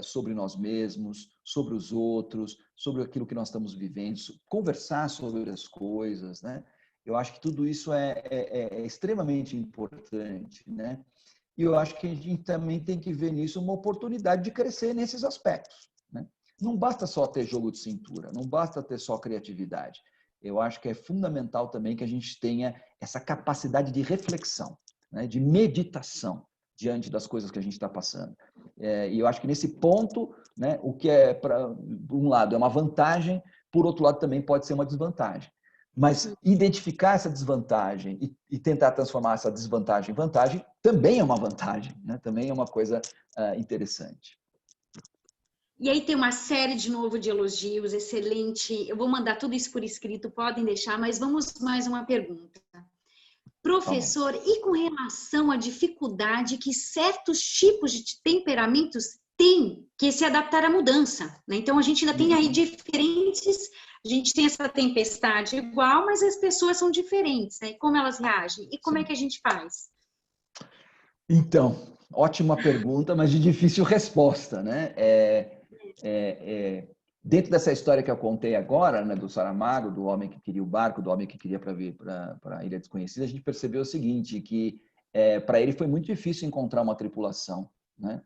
sobre nós mesmos, sobre os outros, sobre aquilo que nós estamos vivendo, conversar sobre as coisas, né? Eu acho que tudo isso é extremamente importante, né? E eu acho que a gente também tem que ver nisso uma oportunidade de crescer nesses aspectos, né? Não basta só ter jogo de cintura, não basta ter só criatividade. Eu acho que é fundamental também que a gente tenha essa capacidade de reflexão, né, de meditação diante das coisas que a gente está passando. E eu acho que nesse ponto, né, o que por um lado, é uma vantagem, por outro lado, também pode ser uma desvantagem. Mas identificar essa desvantagem e tentar transformar essa desvantagem em vantagem também é uma vantagem, né? Também é uma coisa interessante. E aí tem uma série de novo de elogios, excelente. Eu vou mandar tudo isso por escrito, podem deixar, mas vamos mais uma pergunta. Professor, e com relação à dificuldade que certos tipos de temperamentos têm que se adaptar à mudança, né? Então a gente ainda tem aí diferentes, a gente tem essa tempestade igual, mas as pessoas são diferentes, né? Como elas reagem? E como é que a gente faz? Então, ótima pergunta, mas de difícil resposta, né? Dentro dessa história que eu contei agora, né, do Saramago, do homem que queria o barco, do homem que queria vir para a Ilha Desconhecida, a gente percebeu o seguinte, que para ele foi muito difícil encontrar uma tripulação, né?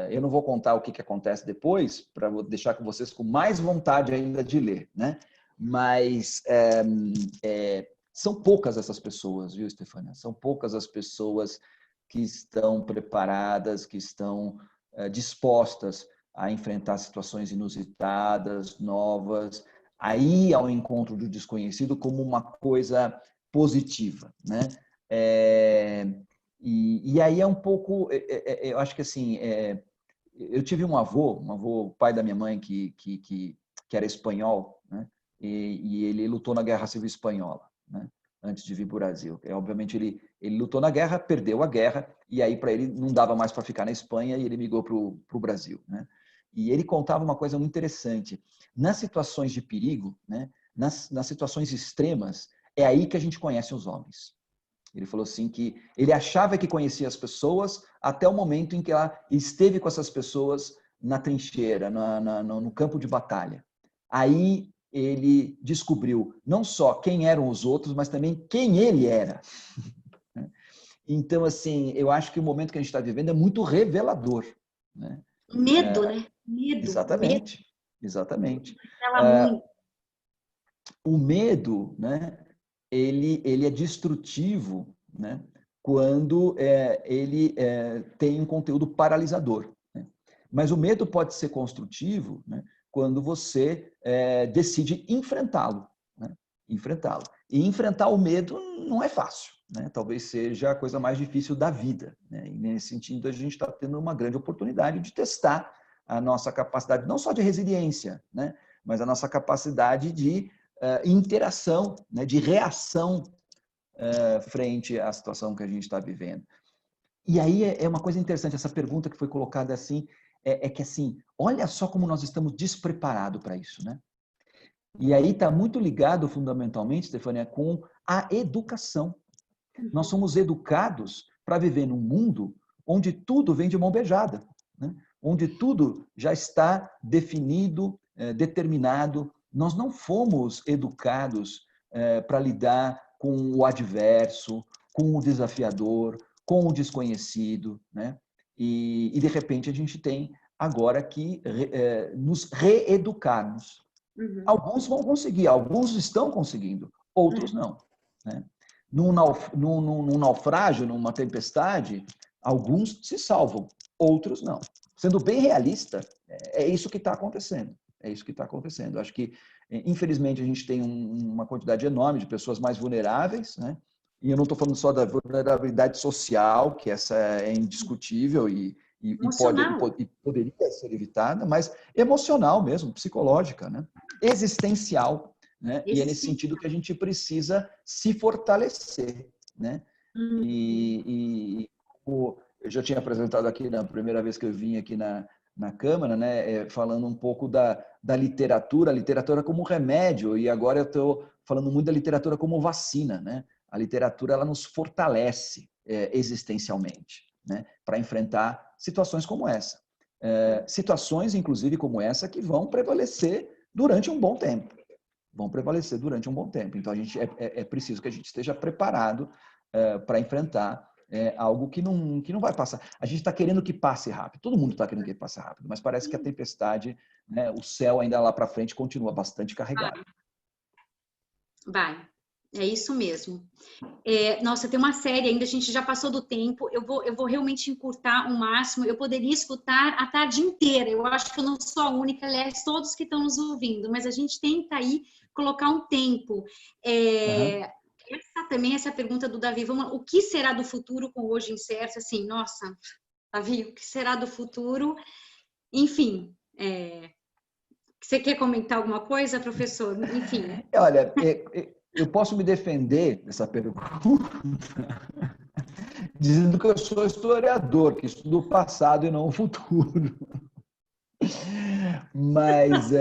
Eu não vou contar o que acontece depois, para deixar com vocês com mais vontade ainda de ler, né? Mas são poucas essas pessoas, viu, Stefania? São poucas as pessoas que estão preparadas, que estão dispostas a enfrentar situações inusitadas, novas, a ir ao encontro do desconhecido como uma coisa positiva, né? E aí é um pouco, eu acho que assim, eu tive um avô, pai da minha mãe, que era espanhol, né? E ele lutou na Guerra Civil Espanhola, né? Antes de vir para o Brasil. Obviamente, ele lutou na guerra, perdeu a guerra, e aí para ele não dava mais para ficar na Espanha, e ele migrou para o Brasil, né? E ele contava uma coisa muito interessante. Nas situações de perigo, né, nas situações extremas, é aí que a gente conhece os homens. Ele falou assim que ele achava que conhecia as pessoas até o momento em que ela esteve com essas pessoas na trincheira, no campo de batalha. Aí ele descobriu não só quem eram os outros, mas também quem ele era. Então, assim, eu acho que o momento que a gente está vivendo é muito revelador, né? Medo, né? Medo. Exatamente, exatamente. Revela muito. O medo, né, ele é destrutivo, né, quando ele tem um conteúdo paralisador, né? Mas o medo pode ser construtivo, né, quando você decide enfrentá-lo, né? Enfrentá-lo. E enfrentar o medo não é fácil, né? Talvez seja a coisa mais difícil da vida, né? E nesse sentido a gente está tendo uma grande oportunidade de testar a nossa capacidade, não só de resiliência, né, mas a nossa capacidade de interação, né, de reação frente à situação que a gente está vivendo. E aí é uma coisa interessante, essa pergunta que foi colocada assim, que assim, olha só como nós estamos despreparados para isso, né? E aí está muito ligado, fundamentalmente, Stefania, com a educação. Nós somos educados para viver num mundo onde tudo vem de mão beijada, né? Onde tudo já está definido, determinado. Nós não fomos educados para lidar com o adverso, com o desafiador, com o desconhecido, né? E de repente a gente tem agora que nos reeducarmos. Alguns vão conseguir, alguns estão conseguindo, outros não, né? Num naufrágio, numa tempestade, alguns se salvam, outros não. Sendo bem realista, é isso que está acontecendo. É isso que está acontecendo. Acho que, infelizmente, a gente tem uma quantidade enorme de pessoas mais vulneráveis, né? E eu não estou falando só da vulnerabilidade social, que essa é indiscutível e poderia ser evitada, mas emocional mesmo, psicológica, né? Existencial, né? E é nesse sentido que a gente precisa se fortalecer, né? E eu já tinha apresentado aqui na primeira vez que eu vim aqui na Câmara, né? Falando um pouco da literatura, a literatura como remédio, e agora eu estou falando muito da literatura como vacina, né? A literatura ela nos fortalece existencialmente, né? Para enfrentar situações como essa. Situações, inclusive, como essa, que vão prevalecer durante um bom tempo. Vão prevalecer durante um bom tempo. Então, é preciso que a gente esteja preparado para enfrentar algo que não vai passar. A gente está querendo que passe rápido. Todo mundo está querendo que passe rápido, mas parece que a tempestade, né, o céu ainda lá para frente continua bastante carregado. Vai. É isso mesmo. Nossa, tem uma série ainda, a gente já passou do tempo, eu vou realmente encurtar o máximo, eu poderia escutar a tarde inteira, eu acho que eu não sou a única, aliás, todos que estão nos ouvindo, mas a gente tenta aí colocar um tempo. Essa pergunta do Davi, o que será do futuro com hoje incerto? Assim, nossa, Davi, o que será do futuro? Enfim, você quer comentar alguma coisa, professor? Enfim. Olha, eu posso me defender dessa pergunta dizendo que eu sou historiador, que estudo o passado e não o futuro. Mas,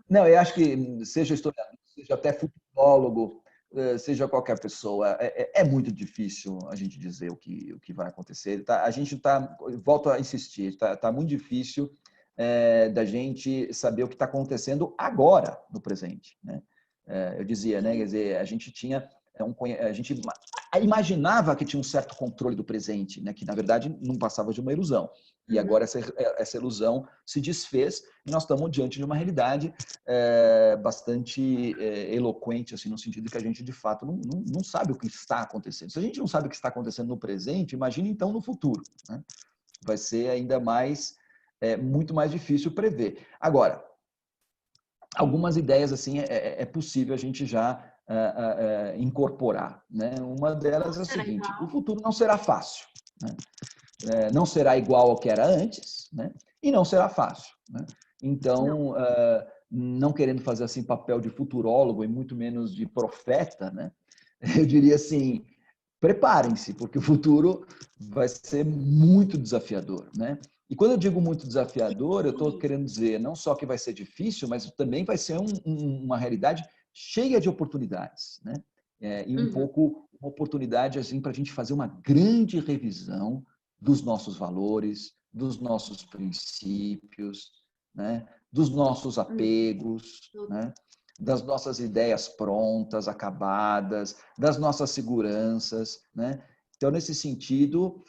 não, eu acho que seja historiador, seja até futurólogo, seja qualquer pessoa, é muito difícil a gente dizer o que vai acontecer. A gente está, volto a insistir, está muito difícil da gente saber o que está acontecendo agora, no presente, né? Eu dizia, né? Quer dizer, a gente tinha a gente imaginava que tinha um certo controle do presente, né? Que na verdade não passava de uma ilusão. E agora essa ilusão se desfez e nós estamos diante de uma realidade bastante eloquente, assim, no sentido que a gente de fato não sabe o que está acontecendo. Se a gente não sabe o que está acontecendo no presente, imagine então no futuro, né? Vai ser ainda mais muito mais difícil prever. Agora, algumas ideias assim é possível a gente já incorporar, né? Uma delas é o seguinte: o futuro não será fácil, né? Não será igual ao que era antes, né? E não será fácil, né? Então, não querendo fazer assim papel de futurólogo e muito menos de profeta, né? Eu diria assim: preparem-se, porque o futuro vai ser muito desafiador, né? E quando eu digo muito desafiador, eu estou querendo dizer não só que vai ser difícil, mas também vai ser uma realidade cheia de oportunidades, né? E um pouco uma oportunidade assim para a gente fazer uma grande revisão dos nossos valores, dos nossos princípios, né? Dos nossos apegos, né? das nossas ideias prontas, acabadas, das nossas seguranças, né? Então, nesse sentido,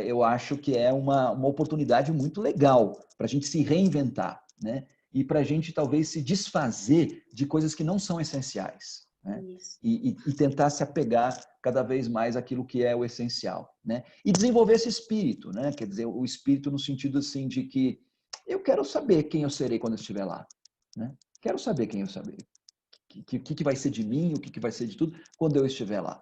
eu acho que é uma oportunidade muito legal para a gente se reinventar, né? E para a gente talvez se desfazer de coisas que não são essenciais, né? E tentar se apegar cada vez mais àquilo que é o essencial, né? E desenvolver esse espírito, né? Quer dizer, o espírito no sentido assim de que eu quero saber quem eu serei quando eu estiver lá, né? Quero saber quem eu serei. O que vai ser de mim, o que vai ser de tudo quando eu estiver lá.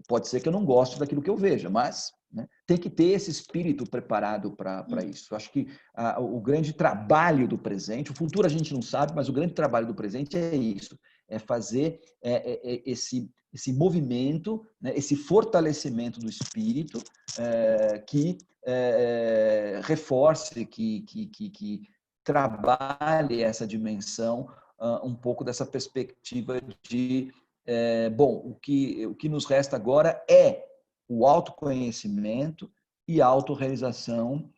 Pode ser que eu não goste daquilo que eu veja, mas, né, tem que ter esse espírito preparado para isso. Eu acho que o grande trabalho do presente, o futuro a gente não sabe, mas o grande trabalho do presente é isso, é fazer esse movimento, né, esse fortalecimento do espírito que reforce, que trabalhe essa dimensão, um pouco dessa perspectiva de bom, o que nos resta agora é o autoconhecimento e a autorrealização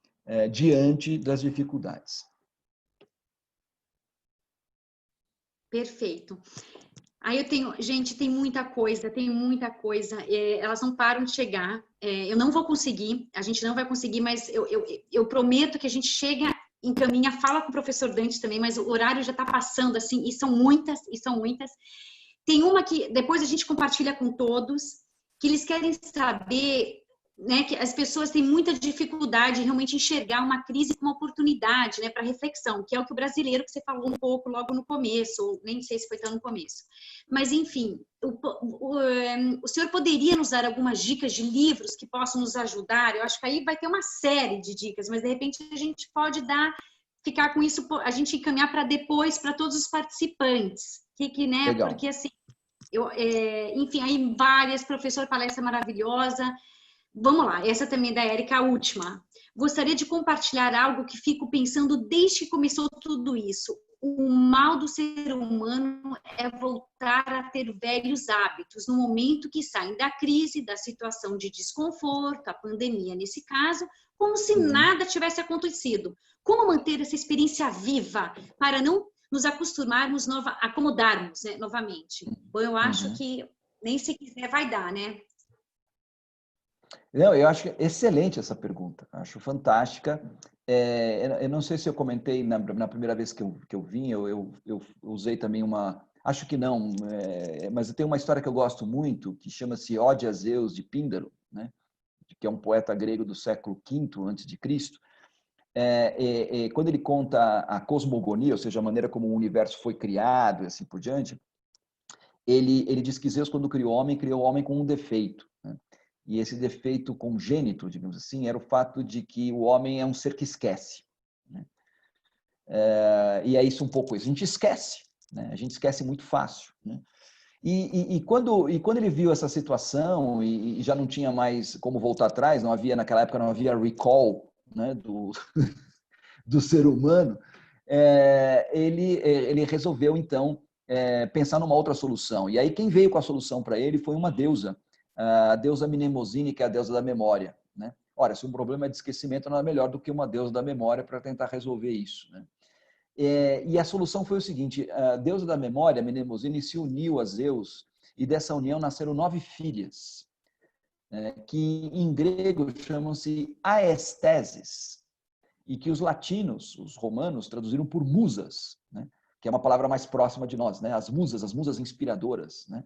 diante das dificuldades. Perfeito. Aí eu tenho, gente, tem muita coisa, elas não param de chegar. Eu não vou conseguir, a gente não vai conseguir, mas eu prometo que a gente chega, encaminha, fala com o professor Dante também, mas o horário já está passando, assim, e são muitas. Tem uma que depois a gente compartilha com todos, que eles querem saber, né, que as pessoas têm muita dificuldade em realmente enxergar uma crise como uma oportunidade, né, para reflexão, que é o que o brasileiro, que você falou um pouco logo no começo, ou nem sei se foi tão no começo. Mas, enfim, o senhor poderia nos dar algumas dicas de livros que possam nos ajudar? Eu acho que aí vai ter uma série de dicas, mas de repente a gente pode ficar com isso, a gente encaminhar para depois, para todos os participantes. Né? Legal. Porque assim, enfim, aí várias, professor, palestra maravilhosa. Vamos lá, essa também é da Érica, a última. Gostaria de compartilhar algo que fico pensando desde que começou tudo isso. O mal do ser humano é voltar a ter velhos hábitos no momento que saem da crise, da situação de desconforto, a pandemia nesse caso, como se nada tivesse acontecido. Como manter essa experiência viva para não nos acostumarmos, acomodarmos, né, novamente? Bom, eu acho que nem se quiser vai dar, né? Não, eu acho excelente essa pergunta, acho fantástica. Eu não sei se eu comentei na primeira vez que eu vim, eu usei também acho que não, mas eu tenho uma história que eu gosto muito, que chama-se Ode a Zeus, de Píndaro, né? Que é um poeta grego do século V a.C., quando ele conta a cosmogonia, ou seja, a maneira como o universo foi criado e assim por diante, ele diz que Zeus, quando criou o homem com um defeito, né? E esse defeito congênito, digamos assim, era o fato de que o homem é um ser que esquece, né? E é isso um pouco isso. A gente esquece, né? A gente esquece muito fácil, né? E quando ele viu essa situação e já não tinha mais como voltar atrás, naquela época não havia recall, né, do ser humano, ele resolveu então pensar numa outra solução. E aí quem veio com a solução para ele foi uma deusa, a deusa Mnemosine, que é a deusa da memória, né? Ora, se um problema é de esquecimento, não é melhor do que uma deusa da memória para tentar resolver isso, né? E a solução foi o seguinte: a deusa da memória, Mnemosine, se uniu a Zeus e dessa união nasceram 9 filhas, que em grego chamam-se aesteses, e que os latinos, os romanos, traduziram por musas, né? Que é uma palavra mais próxima de nós, né? As musas inspiradoras, né?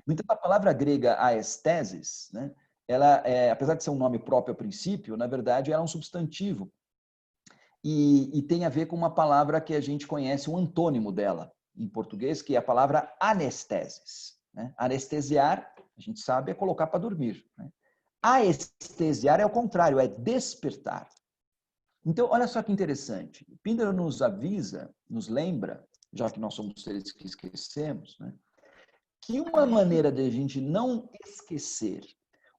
No entanto, a palavra grega aesteses, né? Ela, apesar de ser um nome próprio a princípio, na verdade, ela é um substantivo. E tem a ver com uma palavra que a gente conhece, um antônimo dela, em português, que é a palavra anesteses, né? Anestesiar, a gente sabe, é colocar para dormir, né? Aestesiar é o contrário, é despertar. Então, olha só que interessante. Píndaro nos avisa, nos lembra, já que nós somos seres que esquecemos, né, que uma maneira de a gente não esquecer,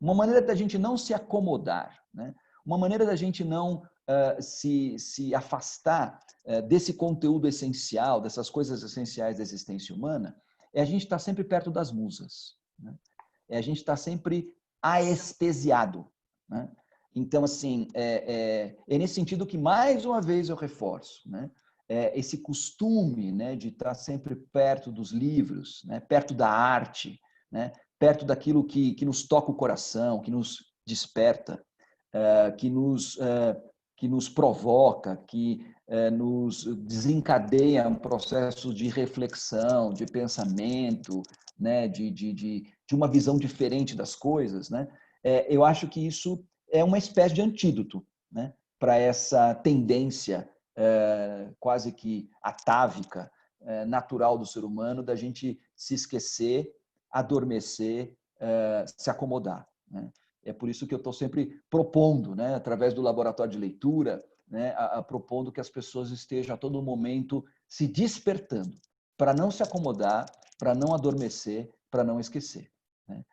uma maneira da gente não se acomodar, né, uma maneira da gente não se afastar desse conteúdo essencial, dessas coisas essenciais da existência humana, é a gente estar sempre perto das musas, né? É a gente estar sempre aestesiado, né? Então, assim, é nesse sentido que, mais uma vez, eu reforço, né? esse costume, né, de estar sempre perto dos livros, né, perto da arte, né, perto daquilo que nos toca o coração, que nos desperta, que nos provoca, que nos desencadeia um processo de reflexão, de pensamento, né, de uma visão diferente das coisas, né? Eu acho que isso é uma espécie de antídoto, né, para essa tendência quase que atávica, natural do ser humano, da gente se esquecer, adormecer, se acomodar, né? É por isso que eu estou sempre propondo, né, através do laboratório de leitura, né, propondo que as pessoas estejam a todo momento se despertando, para não se acomodar, para não adormecer, para não esquecer, né?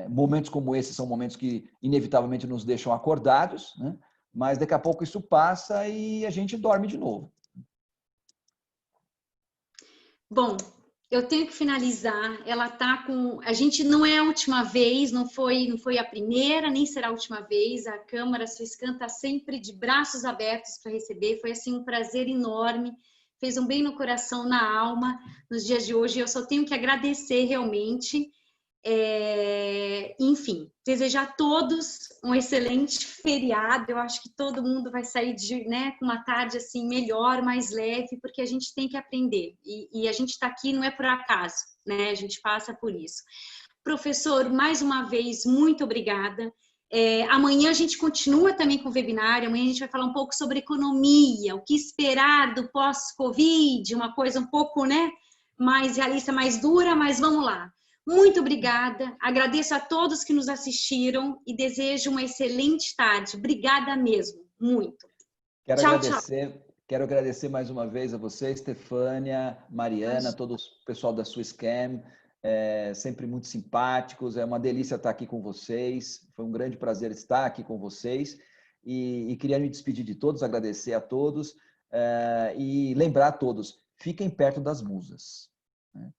Momentos como esses são momentos que inevitavelmente nos deixam acordados, né? Mas daqui a pouco isso passa e a gente dorme de novo. Bom, eu tenho que finalizar. Ela tá com. A gente não é a última vez, não foi a primeira, nem será a última vez. A Câmara Swisscam está sempre de braços abertos para receber. Foi assim um prazer enorme. Fez um bem no coração, na alma, nos dias de hoje. Eu só tenho que agradecer realmente. Enfim, desejar a todos um excelente feriado. Eu acho que todo mundo vai sair com uma tarde assim melhor, mais leve, porque a gente tem que aprender e a gente está aqui não é por acaso, né? A gente passa por isso. Professor, mais uma vez, muito obrigada. Amanhã a gente continua também com o webinário. Amanhã a gente vai falar um pouco sobre economia, o que esperar do pós-Covid, uma coisa um pouco, né, mais realista, mais dura, mas vamos lá. Muito obrigada, agradeço a todos que nos assistiram e desejo uma excelente tarde. Obrigada mesmo, muito. Quero agradecer mais uma vez a você, Estefânia, Mariana, todo o pessoal da Swisscam, sempre muito simpáticos. É uma delícia estar aqui com vocês. Foi um grande prazer estar aqui com vocês. E queria me despedir de todos, agradecer a todos e lembrar a todos, fiquem perto das musas, né?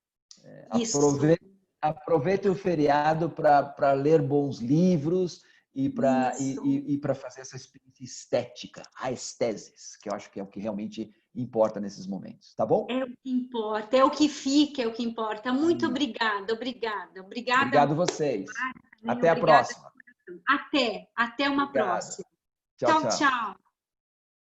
Aproveitem o feriado para ler bons livros e para fazer essa experiência estética, a esteses, que eu acho que é o que realmente importa nesses momentos, tá bom? É o que importa, é o que fica, é o que importa. Muito obrigada. Obrigado a vocês. Até a Obrigada. próxima. Até uma próxima. Tchau, Tchau, tchau. tchau.